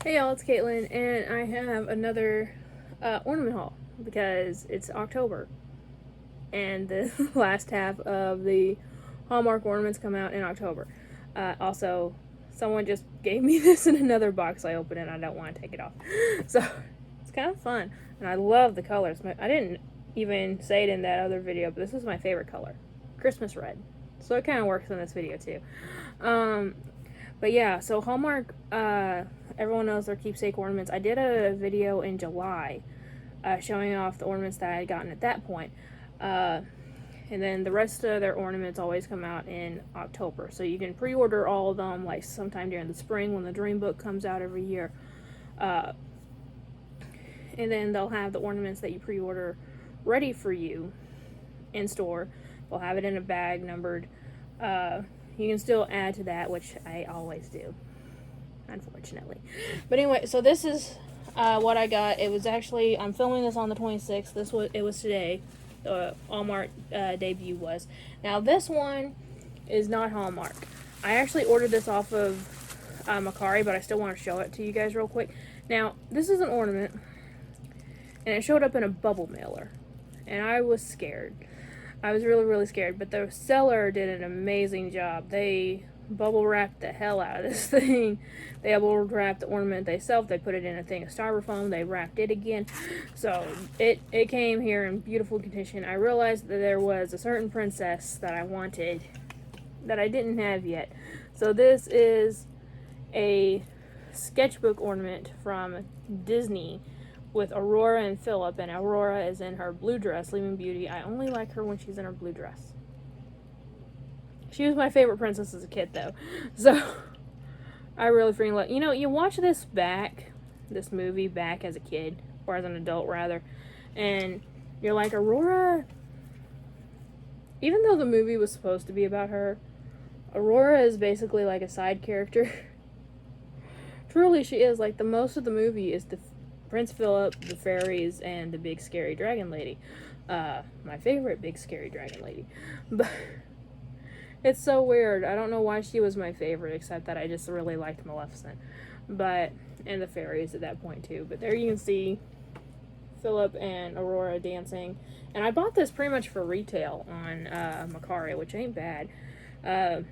Hey y'all, it's Caitlyn, and I have another ornament haul because it's October, and the last half of the Hallmark ornaments come out in October. Also, someone just gave me this in another box I opened, and I don't want to take it off. So, it's kind of fun, and I love the colors. I didn't even say it in that other video, but this is my favorite color, Christmas red. So it kind of works in this video too. Um, but yeah, so Hallmark, everyone knows their keepsake ornaments. I did a video in July showing off the ornaments that I had gotten at that point. And then the rest of their ornaments always come out in October. So you can pre-order all of them like sometime during the spring when the Dream Book comes out every year. And then they'll have the ornaments that you pre-order ready for you in store. They'll have it in a bag numbered. You can still add to that, which I always do, unfortunately. But anyway, so this is what I got. It was actually, I'm filming this on the 26th. It was today. The Hallmark debut was. Now this one is not Hallmark. I actually ordered this off of Macari, but I still want to show it to you guys real quick. Now this is an ornament, and it showed up in a bubble mailer, and I was scared. I was really scared, but the seller did an amazing job. They bubble wrapped the hell out of this thing. They bubble wrapped the ornament themselves. They put it in a thing of styrofoam. They wrapped it again. So it came here in beautiful condition. I realized that there was a certain princess that I wanted that I didn't have yet. So this is a sketchbook ornament from Disney with Aurora and Philip, and Aurora is in her blue dress, Sleeping Beauty. I only like her when she's in her blue dress. She was my favorite princess as a kid, though. So, I really freaking love. You know, you watch this movie back as a kid, or as an adult, rather, and you're like, Aurora, even though the movie was supposed to be about her, Aurora is basically like a side character. Truly, she is. Like, the most of the movie is the Prince Philip, the fairies, and the big scary dragon lady. My favorite big scary dragon lady. But it's so weird. I don't know why she was my favorite, except that I just really liked Maleficent. And the fairies at that point too. But there you can see Philip and Aurora dancing. And I bought this pretty much for retail on Macari, which ain't bad. And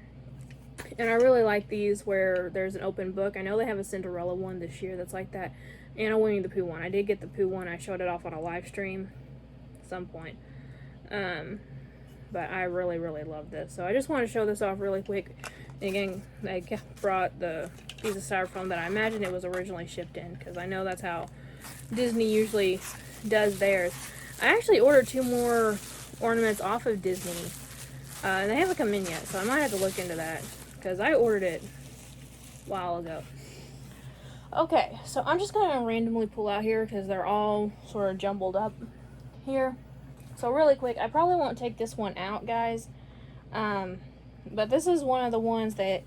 I really like these where there's an open book. I know they have a Cinderella one this year that's like that. And a Winnie the Pooh one. I did get the Pooh one. I showed it off on a live stream at some point. But I really love this. So I just want to show this off really quick. And again, I brought the piece of styrofoam that I imagine it was originally shipped in, because I know that's how Disney usually does theirs. I actually ordered 2 more ornaments off of Disney. And they haven't come in yet, so I might have to look into that, because I ordered it a while ago. Okay, so I'm just going to randomly pull out here because they're all sort of jumbled up here. So really quick, I probably won't take this one out, guys. But this is one of the ones that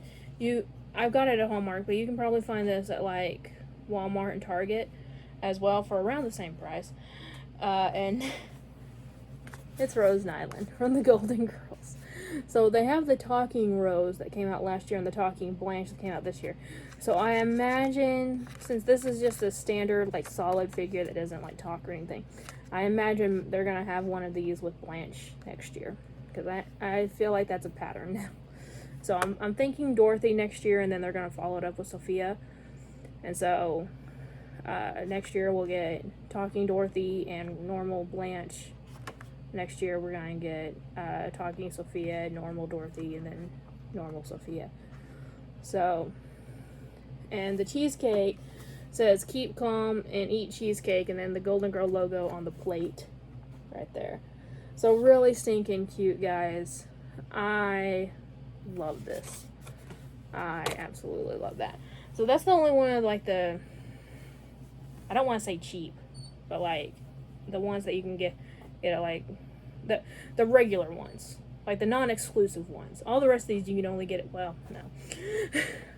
I've got it at Hallmark, but you can probably find this at like Walmart and Target as well for around the same price. And it's Rose Nyland from the Golden Girls. So they have the Talking Rose that came out last year and the Talking Blanche that came out this year. So I imagine, since this is just a standard like solid figure that doesn't like talk or anything, I imagine they're going to have one of these with Blanche next year. Because I feel like that's a pattern now. So I'm thinking Dorothy next year, and then they're going to follow it up with Sophia. And so next year we'll get Talking Dorothy and normal Blanche. Next year we're going to get Talking Sophia, normal Dorothy, and then normal Sophia. So, and the cheesecake says keep calm and eat cheesecake, and then the Golden Girl logo on the plate right there. So really stinking cute, guys. I love this. I absolutely love that. So that's the only one of like I don't want to say cheap, but like the ones that you can get, you know, like the regular ones, like the non-exclusive ones. All the rest of these you can only get it. Well, no.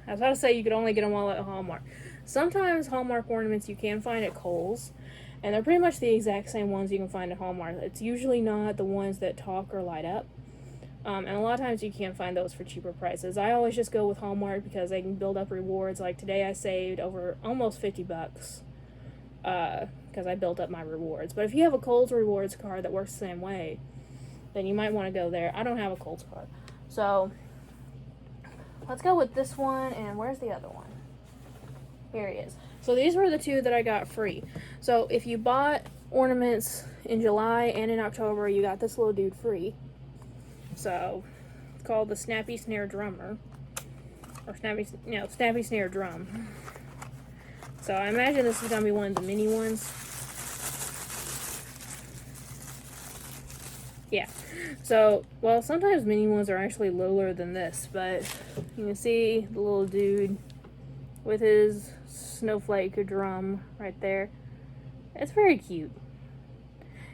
I was about to say you could only get them all at Hallmark. Sometimes Hallmark ornaments you can find at Kohl's, and they're pretty much the exact same ones you can find at Hallmark. It's usually not the ones that talk or light up. And a lot of times you can't find those for cheaper prices. I always just go with Hallmark because they can build up rewards. Like today I saved over almost $50 because I built up my rewards. But if you have a Kohl's rewards card that works the same way, then you might want to go there. I don't have a Kohl's card. So let's go with this one. And where's the other one? Here he is. So these were the two that I got free. So if you bought ornaments in July and in October, you got this little dude free. So it's called the Snappy Snare Drummer. Or Snappy Snare Drum. So I imagine this is going to be one of the mini ones. Yeah. So, well, sometimes mini ones are actually littler than this, but you can see the little dude with his snowflake drum right there. It's very cute.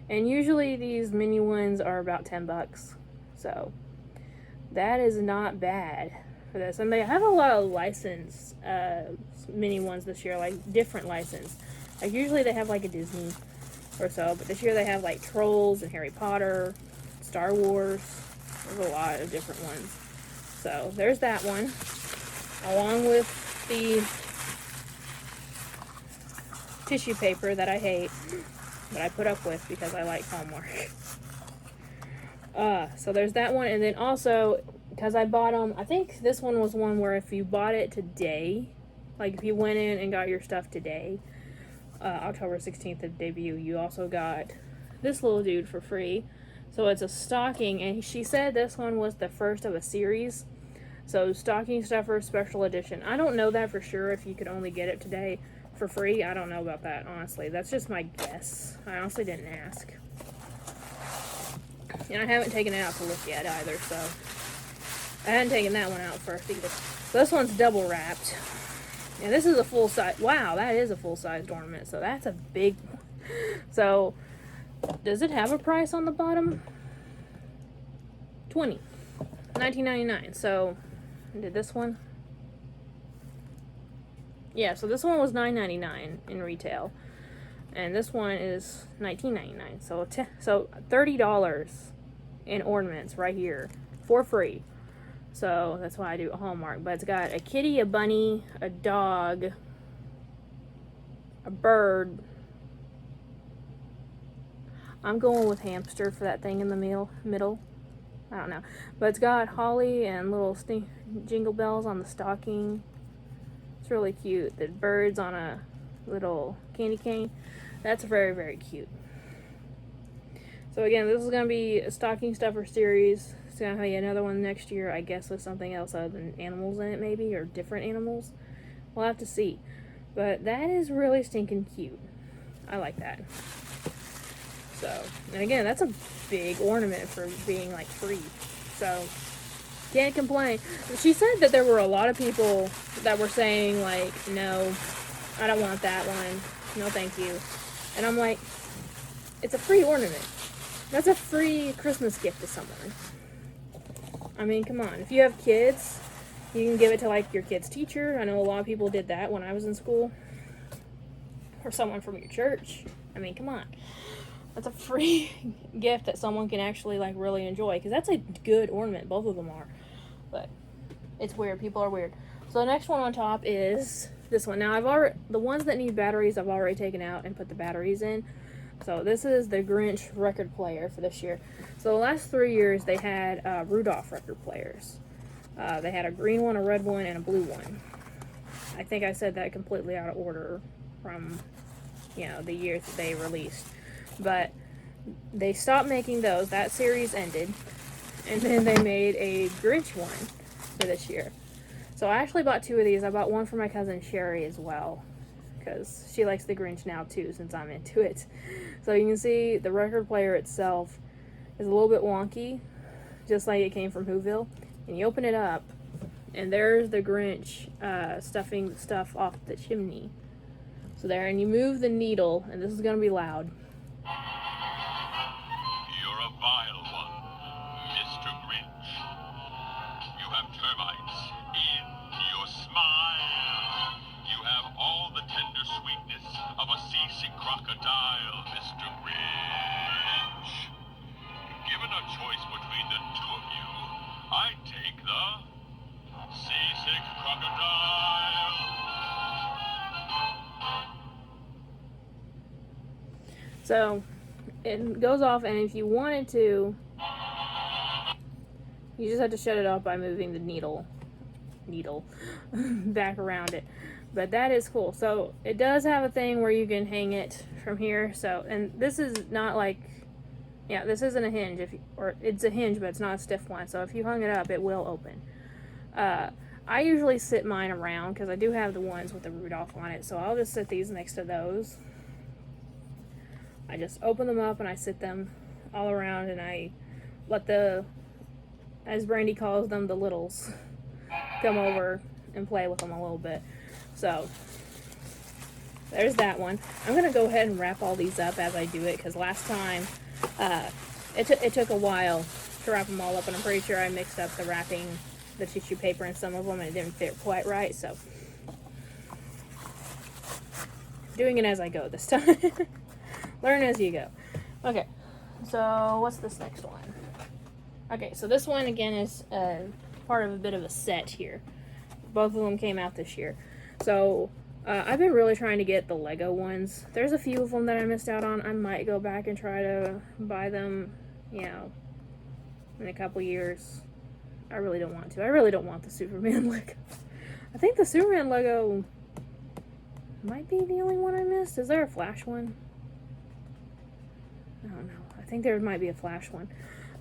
And usually these mini ones are about $10. So that is not bad for this. And they have a lot of licensed mini ones this year, like different license. Like usually they have like a Disney or so, but this year they have like Trolls and Harry Potter, Star Wars. There's a lot of different ones. So there's that one, along with the tissue paper that I hate, but I put up with because I like Hallmark. So there's that one, and then also, because I bought them, I think this one was one where if you bought it today, like if you went in and got your stuff today, October 16th of debut, you also got this little dude for free. So it's a stocking, and she said this one was the first of a series. So stocking stuffer special edition. I don't know that for sure if you could only get it today for free. I don't know about that, honestly. That's just my guess. I honestly didn't ask. And I haven't taken it out to look yet either, so I hadn't taken that one out first either. So this one's double wrapped. And this is a full size. Wow, that is a full-sized ornament. So that's a big one. So does it have a price on the bottom? $19.99. So did this one? Yeah, so this one was $9.99 in retail. And this one is $19.99. So $30 in ornaments right here for free. So that's why I do a Hallmark. But it's got a kitty, a bunny, a dog, a bird. I'm going with hamster for that thing in the middle. I don't know. But it's got holly and little jingle bells on the stocking. It's really cute. The bird's on a little candy cane. That's very, very cute. So again, this is going to be a stocking stuffer series. It's going to be another one next year, I guess, with something else other than animals in it, maybe, or different animals. We'll have to see. But that is really stinking cute. I like that. So, and again, that's a big ornament for being like free. So, can't complain. She said that there were a lot of people that were saying like, no, I don't want that one. No, thank you. And I'm like, it's a free ornament. That's a free Christmas gift to someone. I mean, come on. If you have kids, you can give it to like your kid's teacher. I know a lot of people did that when I was in school. Or someone from your church. I mean, come on. That's a free gift that someone can actually like really enjoy, because that's a good ornament. Both of them are, but it's weird. People are weird. So the next one on top is this one. Now the ones that need batteries I've already taken out and put the batteries in. So this is the Grinch record player for this year. So the last 3 years they had Rudolph record players. They had a green one, a red one, and a blue one. I think I said that completely out of order from the years that they released. But they stopped making those. That series ended. And then they made a Grinch one for this year. So I actually bought 2 of these. I bought one for my cousin Sherry as well, because she likes the Grinch now too, since I'm into it. So you can see the record player itself is a little bit wonky, just like it came from Whoville. And you open it up, and there's the Grinch stuffing stuff off the chimney. So there, and you move the needle, and this is going to be loud. You're a vile one, Mr. Grinch. You have termites in your smile. You have all the tender sweetness of a seasick crocodile, Mr. Grinch. Given a choice between the two of you, So it goes off, and if you wanted to, you just have to shut it off by moving the needle back around it. But that is cool. So it does have a thing where you can hang it from here. So, and this is not like, yeah, this isn't a hinge, or it's a hinge, but it's not a stiff one. So if you hung it up, it will open. I usually sit mine around because I do have the ones with the Rudolph on it. So I'll just sit these next to those. I just open them up and I sit them all around, and I let the, as Brandy calls them, the littles, come over and play with them a little bit. So there's that one. I'm going to go ahead and wrap all these up as I do it, because last time it took a while to wrap them all up, and I'm pretty sure I mixed up the wrapping, the tissue paper in some of them, and it didn't fit quite right. So doing it as I go this time. Learn as you go. Okay, so what's this next one? Okay, so this one again is part of a bit of a set here. Both of them came out this year. So I've been really trying to get the Lego ones. There's a few of them that I missed out on. I might go back and try to buy them, you know, in a couple years. I really don't want to. I really don't want the Superman Lego. I think the Superman Lego might be the only one I missed. Is there a Flash one? I don't know. I think there might be a Flash one.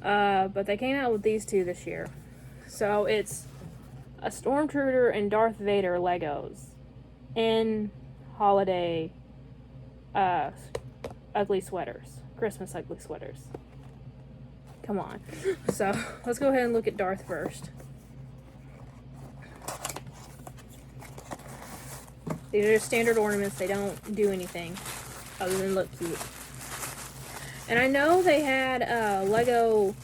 But they came out with these two this year. So it's a Stormtrooper and Darth Vader Legos in holiday ugly sweaters. Christmas ugly sweaters. Come on. So let's go ahead and look at Darth first. These are just standard ornaments. They don't do anything other than look cute. And I know they had Lego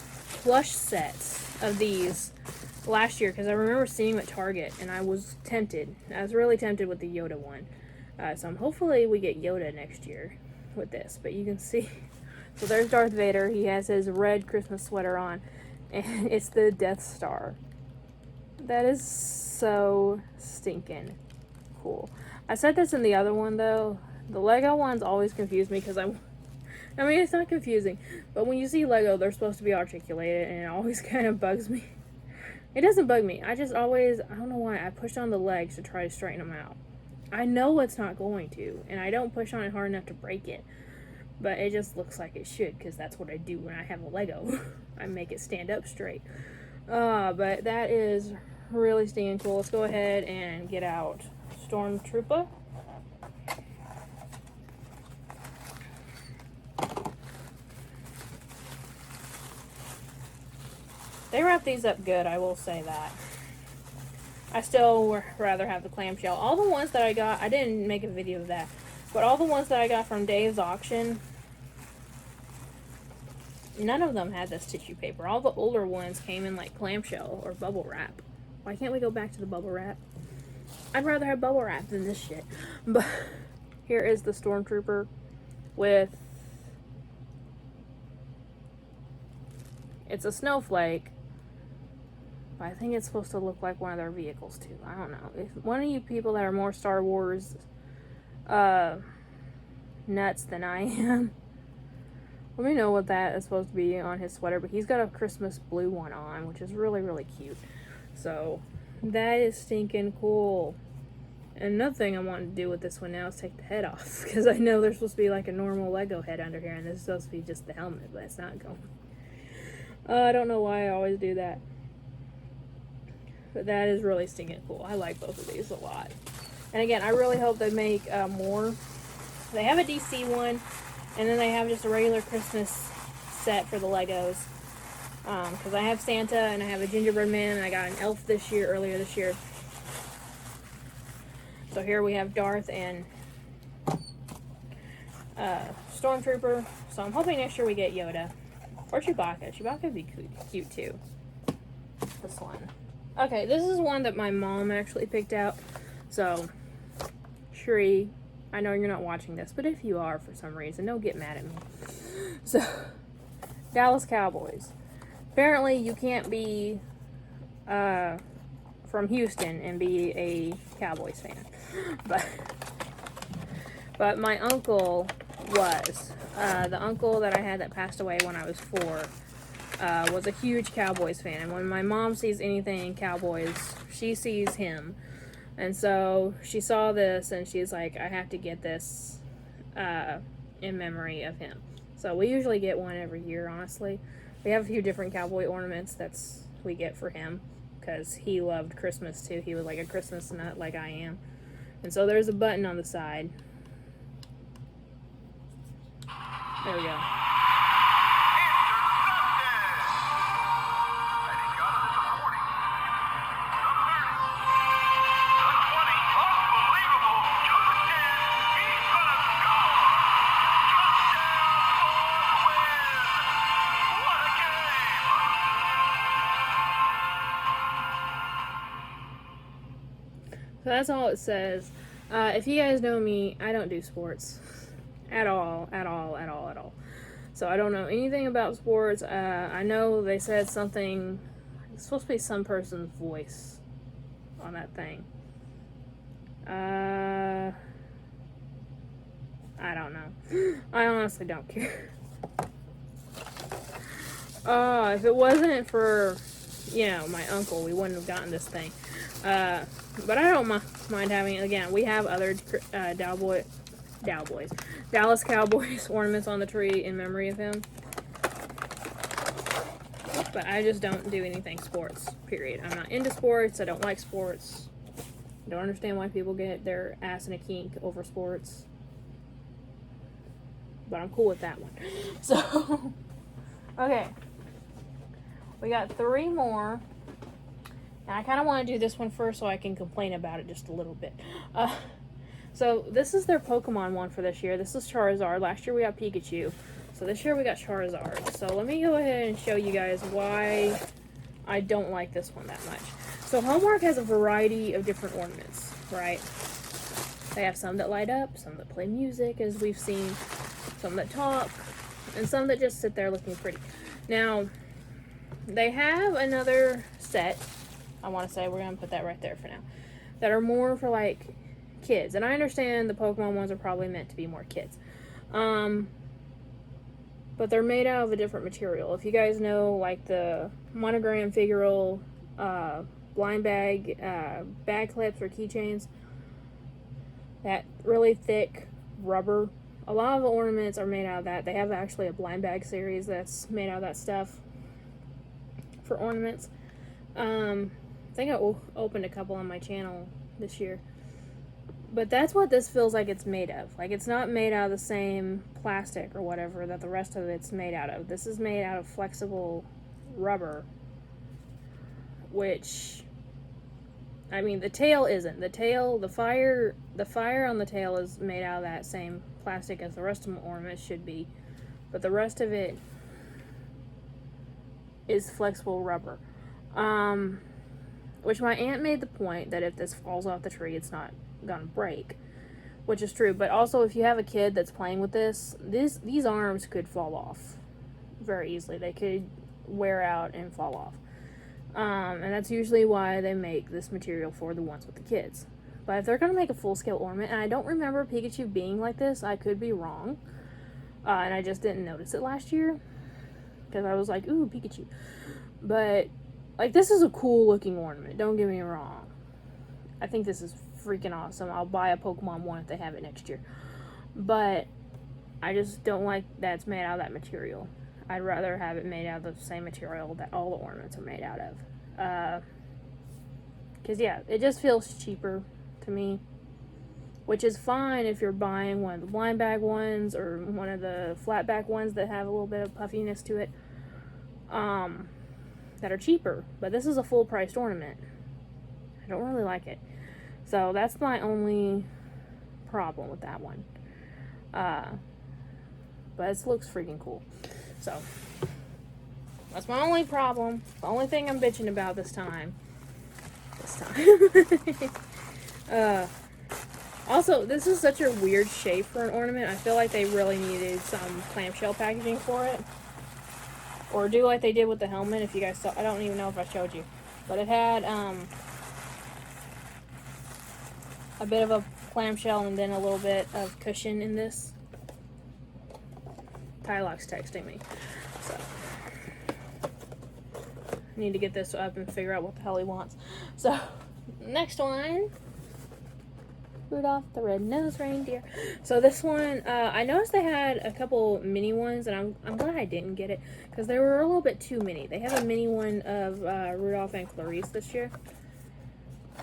plush sets of these last year, because I remember seeing them at Target, and I was tempted. I was really tempted with the Yoda one. So hopefully we get Yoda next year with this. But you can see, so there's Darth Vader. He has his red Christmas sweater on, and it's the Death Star. That is so stinking cool. I said this in the other one, though. The Lego ones always confuse me, because I mean, it's not confusing, but when you see Lego, they're supposed to be articulated, and it always kind of bugs me. It doesn't bug me. I just always, I don't know why, I push on the legs to try to straighten them out. I know it's not going to, and I don't push on it hard enough to break it, but it just looks like it should, because that's what I do when I have a Lego. I make it stand up straight. But that is really stinking cool. Let's go ahead and get out Stormtrooper. They wrap these up good, I will say that. I still would rather have the clamshell. All the ones that I got, I didn't make a video of that, but all the ones that I got from Dave's auction, none of them had this tissue paper. All the older ones came in like clamshell or bubble wrap. Why can't we go back to the bubble wrap? I'd rather have bubble wrap than this shit. But here is the Stormtrooper with, it's a snowflake. I think it's supposed to look like one of their vehicles too. I don't know. If one of you people that are more Star Wars nuts than I am, let me know what that is supposed to be on his sweater. But he's got a Christmas blue one on, which is really, really cute. So that is stinking cool. And another thing I want to do with this one now is take the head off, because I know there's supposed to be like a normal Lego head under here, and this is supposed to be just the helmet, but it's not going. I don't know why I always do that. But that is really stinking cool. I like both of these a lot. And again, I really hope they make more. They have a DC one, and then they have just a regular Christmas set for the Legos. Because I have Santa, and I have a gingerbread man, and I got an elf earlier this year. So here we have Darth and Stormtrooper. So I'm hoping next year we get Yoda. Or Chewbacca. Chewbacca would be cute too. This one. Okay, this is one that my mom actually picked out. So, Shree, I know you're not watching this, but if you are for some reason, don't get mad at me. So, Dallas Cowboys. Apparently, you can't be from Houston and be a Cowboys fan. But my uncle was the uncle that I had that passed away when I was 4 was a huge Cowboys fan. And when my mom sees anything Cowboys, she sees him. And so she saw this and she's like, I have to get this in memory of him. So we usually get one every year, honestly. We have a few different cowboy ornaments that's we get for him because he loved Christmas too. He was like a Christmas nut like I am. And so there's a button on the side. There we go. So that's all it says. If you guys know me, I don't do sports. At all. So I don't know anything about sports. I know they said something, it's supposed to be some person's voice on that thing. I don't know. I honestly don't care. If it wasn't for, my uncle, we wouldn't have gotten this thing. But I don't mind having it. Again, we have other Dallas Cowboys ornaments on the tree in memory of him. But I just don't do anything sports, period. I'm not into sports. I don't like sports. I don't understand why people get their ass in a kink over sports. But I'm cool with that one. So, okay. We got 3 more. And I kind of want to do this one first so I can complain about it just a little bit. So this is their Pokemon one for this year. This is Charizard. Last year we got Pikachu. So this year we got Charizard. So let me go ahead and show you guys why I don't like this one that much. So Hallmark has a variety of different ornaments, right? They have some that light up, some that play music, as we've seen, some that talk, and some that just sit there looking pretty. Now, they have another set, I want to say, we're going to put that right there for now, that are more for, like, kids. And I understand the Pokemon ones are probably meant to be more kids. But they're made out of a different material. If you guys know, like, the monogram figural blind bag, bag clips or keychains, that really thick rubber, a lot of the ornaments are made out of that. They have actually a blind bag series that's made out of that stuff for ornaments. I think I opened a couple on my channel this year. But that's what this feels like it's made of. Like, it's not made out of the same plastic or whatever that the rest of it's made out of. This is made out of flexible rubber. Which, I mean, the tail isn't. The fire on the tail is made out of that same plastic as the rest of the ornaments should be. But the rest of it is flexible rubber. Which my aunt made the point that if this falls off the tree, it's not gonna break, which is true. But also, if you have a kid that's playing with this, these arms could fall off very easily. They could wear out and fall off. And that's usually why they make this material for the ones with the kids. But if they're gonna make a full-scale ornament, and I don't remember Pikachu being like this, I could be wrong, and I just didn't notice it last year because I was like, ooh, Pikachu. But like, this is a cool looking ornament, don't get me wrong. I think this is freaking awesome. I'll buy a Pokemon one if they have it next year. But I just don't like that it's made out of that material. I'd rather have it made out of the same material that all the ornaments are made out of. Because, yeah, it just feels cheaper to me. Which is fine if you're buying one of the blind bag ones or one of the flat back ones that have a little bit of puffiness to it. That are cheaper. But this is a full priced ornament. I don't really like it. So that's my only problem with that one. But it looks freaking cool. So that's my only problem. The only thing I'm bitching about this time. Also, this is such a weird shape for an ornament. I feel like they really needed some clamshell packaging for it. Or do like they did with the helmet, if you guys saw. I don't even know if I showed you. But it had a bit of a clamshell and then a little bit of cushion in this. Tylock's texting me. So I need to get this up and figure out what the hell he wants. So next one, Rudolph the Red-Nosed Reindeer. So this one, I noticed they had a couple mini ones, and I'm glad I didn't get it because they were a little bit too many. They have a mini one of Rudolph and Clarice this year.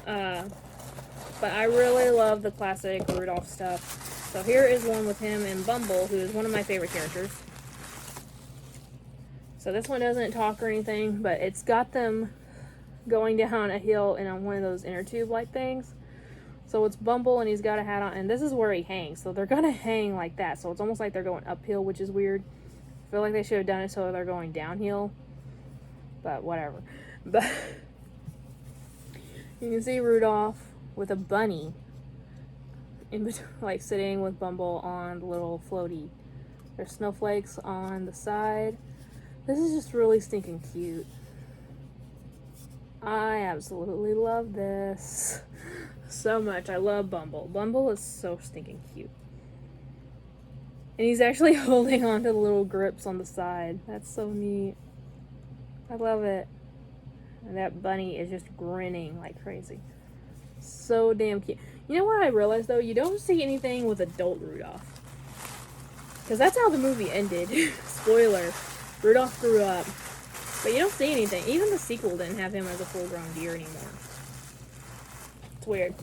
But I really love the classic Rudolph stuff. So here is one with him and Bumble, who is one of my favorite characters. So this one doesn't talk or anything, but it's got them going down a hill and on one of those inner tube-like things. So it's Bumble, and he's got a hat on, and this is where he hangs. So they're gonna hang like that. So it's almost like they're going uphill, which is weird. I feel like they should have done it so they're going downhill. But whatever. But you can see Rudolph with a bunny in between, like sitting with Bumble on the little floaty. There's snowflakes on the side. This is just really stinking cute. I absolutely love this so much. I love Bumble. Bumble is so stinking cute. And he's actually holding on to the little grips on the side. That's so neat. I love it. And that bunny is just grinning like crazy. So damn cute. You know what I realized though? You don't see anything with adult Rudolph. Because that's how the movie ended. Spoiler. Rudolph grew up. But you don't see anything. Even the sequel didn't have him as a full-grown deer anymore. It's weird.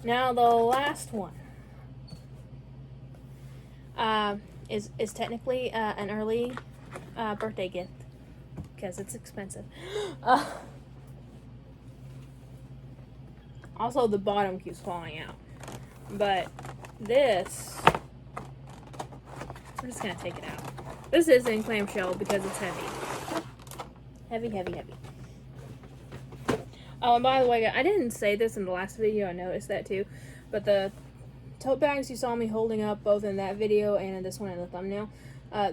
Now the last one is technically an early birthday gift because it's expensive. Also, the bottom keeps falling out. But this, we're just gonna take it out. This is in clamshell because it's heavy. Heavy, heavy, heavy. Oh, and by the way, I didn't say this in the last video, I noticed that too. But the tote bags you saw me holding up both in that video and in this one in the thumbnail,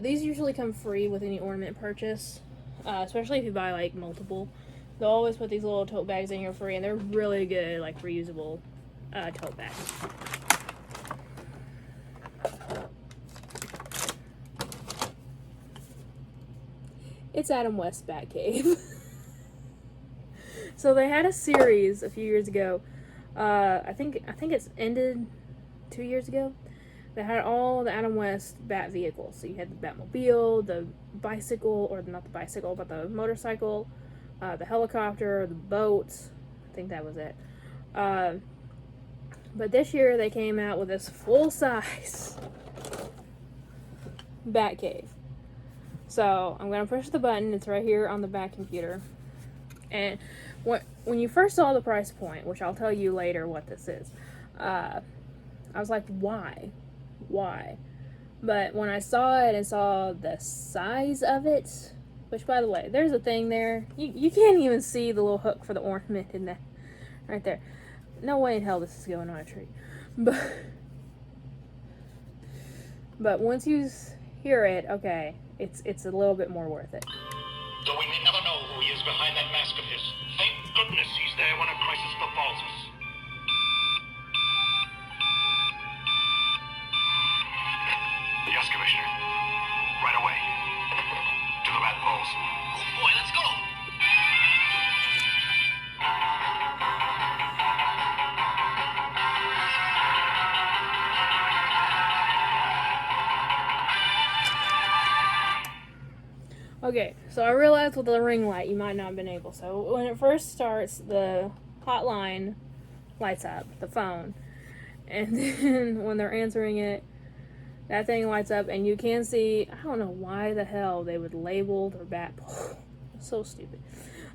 these usually come free with any ornament purchase. Especially if you buy like multiple. They'll always put these little tote bags in here free, and they're really good, like reusable tote bags. It's Adam West's Batcave. So they had a series a few years ago. I think it's ended 2 years ago. They had all the Adam West Bat vehicles. So you had the Batmobile, the bicycle, or not the bicycle, but the motorcycle, the helicopter, the boat. I think that was it. But this year they came out with this full-size Batcave. So I'm going to push the button. It's right here on the back computer. And when you first saw the price point, which I'll tell you later what this is, I was like, why? Why? But when I saw it and saw the size of it, which by the way, there's a thing there. You can't even see the little hook for the ornament in that. Right there. No way in hell this is going on a tree. But once you hear it, okay, it's a little bit more worth it. Though we may never know who he is behind that mask of his, thank goodness he's there when a crisis befalls us. Yes, Commissioner. Right away. To the bat poles. Oh boy, let's go! Okay, so I realized with the ring light you might not have been able. So when it first starts, the hotline lights up, the phone. And then when they're answering it, that thing lights up and you can see, I don't know why the hell they would label their bat pole. So stupid.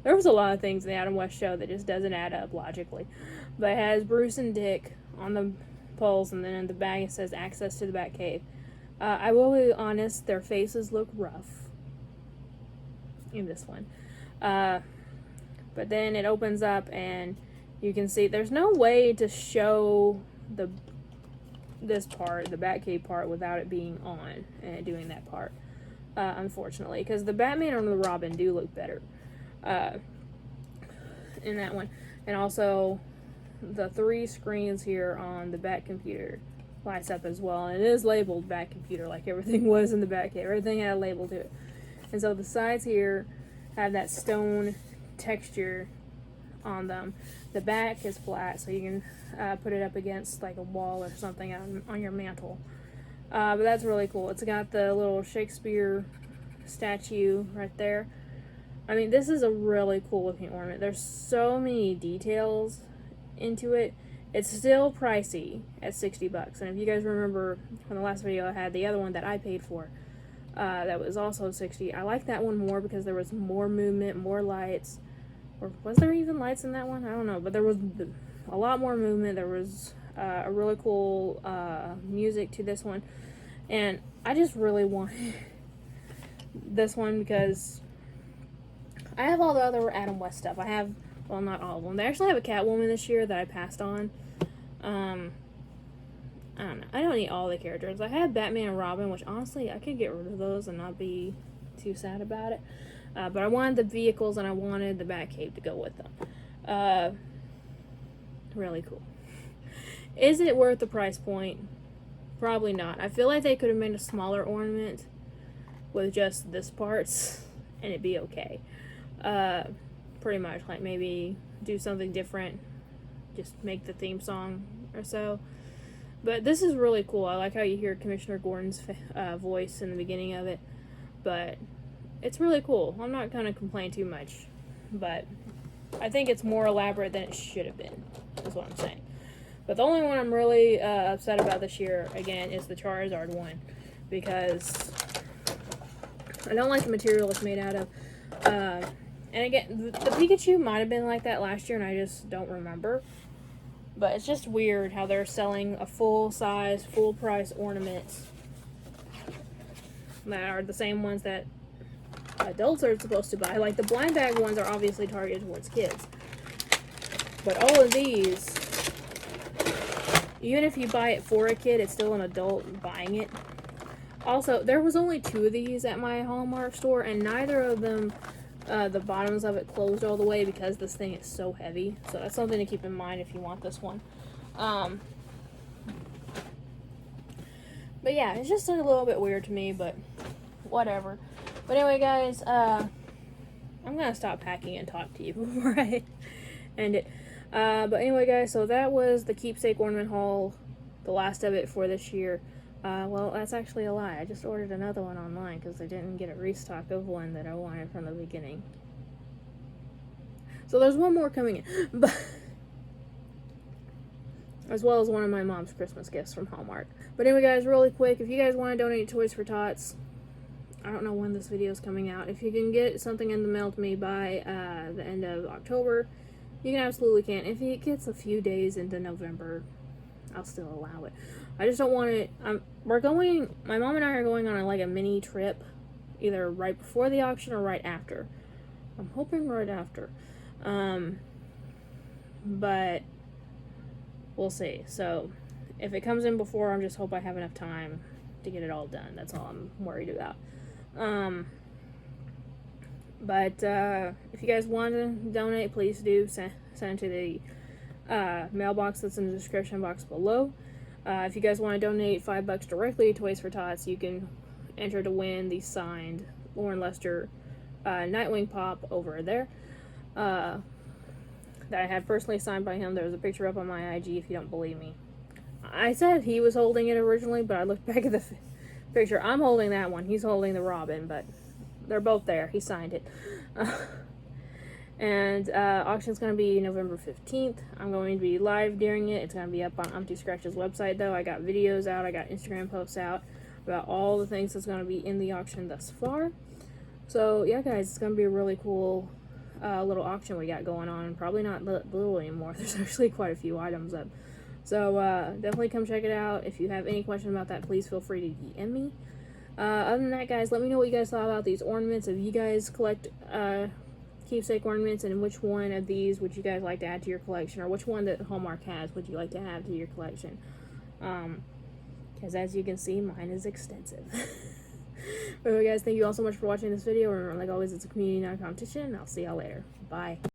There was a lot of things in the Adam West show that just doesn't add up logically. But it has Bruce and Dick on the poles, and then in the back it says access to the Batcave. I will be honest, their faces look rough in this one. But then it opens up and you can see there's no way to show this part, the Batcave part, without it being on and doing that part, unfortunately, because the Batman and the Robin do look better in that one. And also the 3 screens here on the Bat computer lights up as well. And it is labeled Bat Computer, like everything was in the Batcave. Everything had a label to it. And so the sides here have that stone texture on them. The back is flat, so you can put it up against like a wall or something on your mantle. But that's really cool. It's got the little Shakespeare statue right there. I mean, this is a really cool looking ornament. There's so many details into it. It's still pricey at $60. And if you guys remember from the last video I had, the other one that I paid for, that was also $60. I like that one more because there was more movement, more lights. Or was there even lights in that one? I don't know. But there was a lot more movement. There was a really cool music to this one. And I just really want this one because I have all the other Adam West stuff. I have, well, not all of them. They actually have a Catwoman this year that I passed on. I don't know. I don't need all the characters. I had Batman and Robin, which honestly, I could get rid of those and not be too sad about it. But I wanted the vehicles and I wanted the Batcave to go with them. Really cool. Is it worth the price point? Probably not. I feel like they could have made a smaller ornament with just this parts and it'd be okay. Pretty much, like maybe do something different, just make the theme song or so. But this is really cool. I like how you hear Commissioner Gordon's voice in the beginning of it, but it's really cool. I'm not gonna complain too much, but I think it's more elaborate than it should have been, is what I'm saying. But the only one I'm really upset about this year, again, is the Charizard one, because I don't like the material it's made out of. And again, the Pikachu might have been like that last year, and I just don't remember. But it's just weird how they're selling a full-size, full-price ornaments that are the same ones that adults are supposed to buy. Like, the blind bag ones are obviously targeted towards kids. But all of these, even if you buy it for a kid, it's still an adult buying it. Also, there was only 2 of these at my Hallmark store, and neither of them, the bottoms of it closed all the way because this thing is so heavy. So that's something to keep in mind if you want this one. But yeah, it's just a little bit weird to me, but whatever. But anyway, guys, I'm going to stop packing and talk to you before I end it. But anyway, guys, so that was the Keepsake Ornament haul, the last of it for this year. Well, that's actually a lie. I just ordered another one online because I didn't get a restock of one that I wanted from the beginning. So there's one more coming in. But as well as one of my mom's Christmas gifts from Hallmark. But anyway, guys, really quick, if you guys want to donate Toys for Tots, I don't know when this video is coming out. If you can get something in the mail to me by the end of October, you can absolutely can. If it gets a few days into November, I'll still allow it. I just don't want it. We're going. My mom and I are going on a mini trip, either right before the auction or right after. I'm hoping right after, but we'll see. So if it comes in before, I just hope I have enough time to get it all done. That's all I'm worried about. But if you guys want to donate, please do send it to the mailbox that's in the description box below. If you guys want to donate $5 directly to Toys for Tots, you can enter to win the signed Lauren Lester Nightwing Pop over there that I had personally signed by him. There was a picture up on my IG if you don't believe me. I said he was holding it originally, but I looked back at the picture. I'm holding that one. He's holding the Robin, but they're both there. He signed it. And auction's going to be November 15th. I'm going to be live during it. It's going to be up on Umpty Scratch's website, though. I got videos out. I got Instagram posts out about all the things that's going to be in the auction thus far. So, yeah, guys, it's going to be a really cool little auction we got going on. Probably not little anymore. There's actually quite a few items up. So, definitely come check it out. If you have any question about that, please feel free to DM me. Other than that, guys, let me know what you guys thought about these ornaments. If you guys collect keepsake ornaments, and which one of these would you guys like to add to your collection, or which one that Hallmark has would you like to add to your collection? Because as you can see, mine is extensive. Anyway, guys, thank you all so much for watching this video. Remember, like always, it's a community, not a competition. I'll see y'all later. Bye.